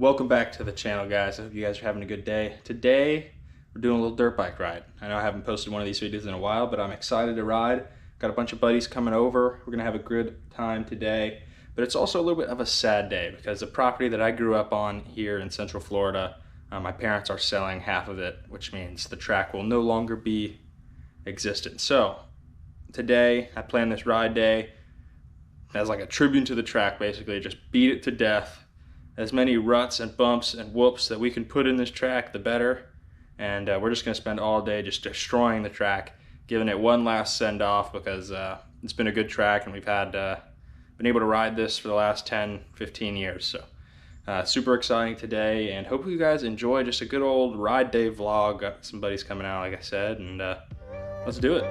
Welcome back to the channel, guys. I hope you guys are having a good day. Today, we're doing a little dirt bike ride. I know I haven't posted one of these videos in a while, but I'm excited to ride. Got a bunch of buddies coming over. We're gonna have a good time today, but it's also a little bit of a sad day because the property that I grew up on here in Central Florida, my parents are selling half of it, which means the track will no longer be existent. So today, I planned this ride day as like a tribute to the track, basically. Just beat it to death. As many ruts and bumps and whoops that we can put in this track, the better. And we're just gonna spend all day just destroying the track, giving it one last send off because it's been a good track and we've had been able to ride this for the last 10-15 years. So super exciting today, and hopefully you guys enjoy just a good old ride day vlog. Got some buddies coming out, like I said, and let's do it.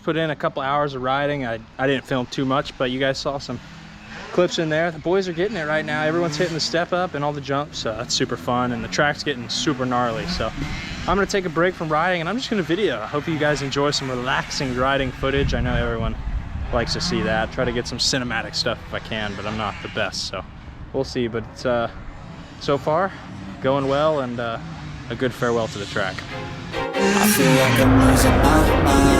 just put in a couple hours of riding. I didn't film too much, but you guys saw some clips in there. The boys are getting it right now. Everyone's hitting the step up and all the jumps, so that's super fun, and the track's getting super gnarly. So I'm gonna take a break from riding and I'm just gonna video. I hope you guys enjoy some relaxing riding footage. I know everyone likes to see that. Try to get some cinematic stuff if I can, but I'm not the best, so we'll see. But so far going well, and a good farewell to the track. I feel like I'm losing my mind.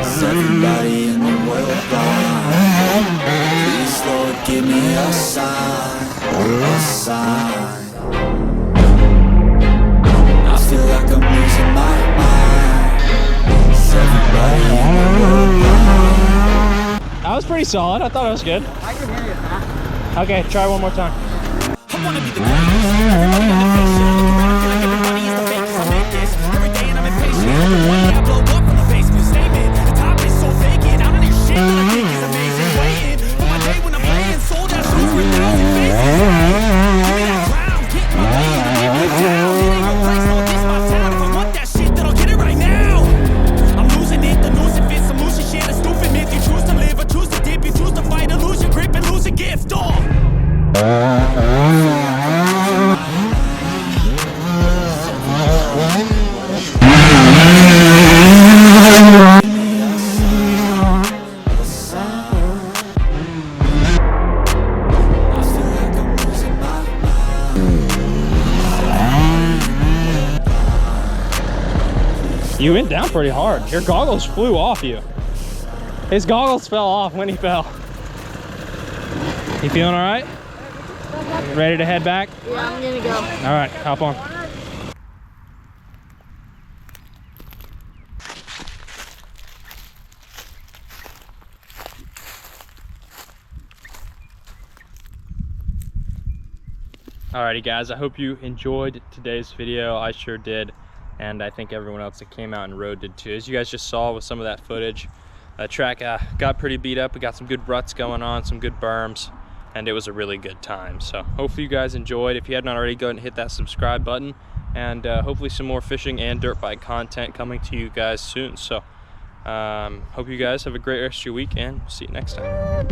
Is everybody in the world blind? Please, Lord, give me a sign, a sign. I feel like I'm losing my mind. Is everybody in the world blind? That was pretty solid. I thought it was good. I can hear you, huh? Okay, try one more time. I wanna be the greatest. Everybody got a face shit. I look around, feel like everybody is the fakest. I make this every day and I'm impatient. One day I blow up from the basement. Statement, the top is so vacant. I don't hear shit that I think is amazing. Waiting for my day when I'm playing sold out shows with 1,000 faces. Give me that crown, get in my lane, and get me down. It ain't no place, no, this my town. If I want that shit, then I'll get it right now. I'm losing it, the noose it fits. I'm losing shit, a stupid myth. You choose to live or choose to dip. You choose to fight or lose your grip and lose a gift. You went down pretty hard. Your goggles flew off you. His goggles fell off when he fell. You feeling all right? Ready to head back? Yeah, I'm gonna go. All right, hop on. Alrighty guys, I hope you enjoyed today's video. I sure did, and I think everyone else that came out and rode did too. As you guys just saw with some of that footage, the track got pretty beat up. We got some good ruts going on, some good berms, and it was a really good time. So hopefully you guys enjoyed. If you hadn't already, go ahead and hit that subscribe button, and hopefully some more fishing and dirt bike content coming to you guys soon. So hope you guys have a great rest of your week, and see you next time.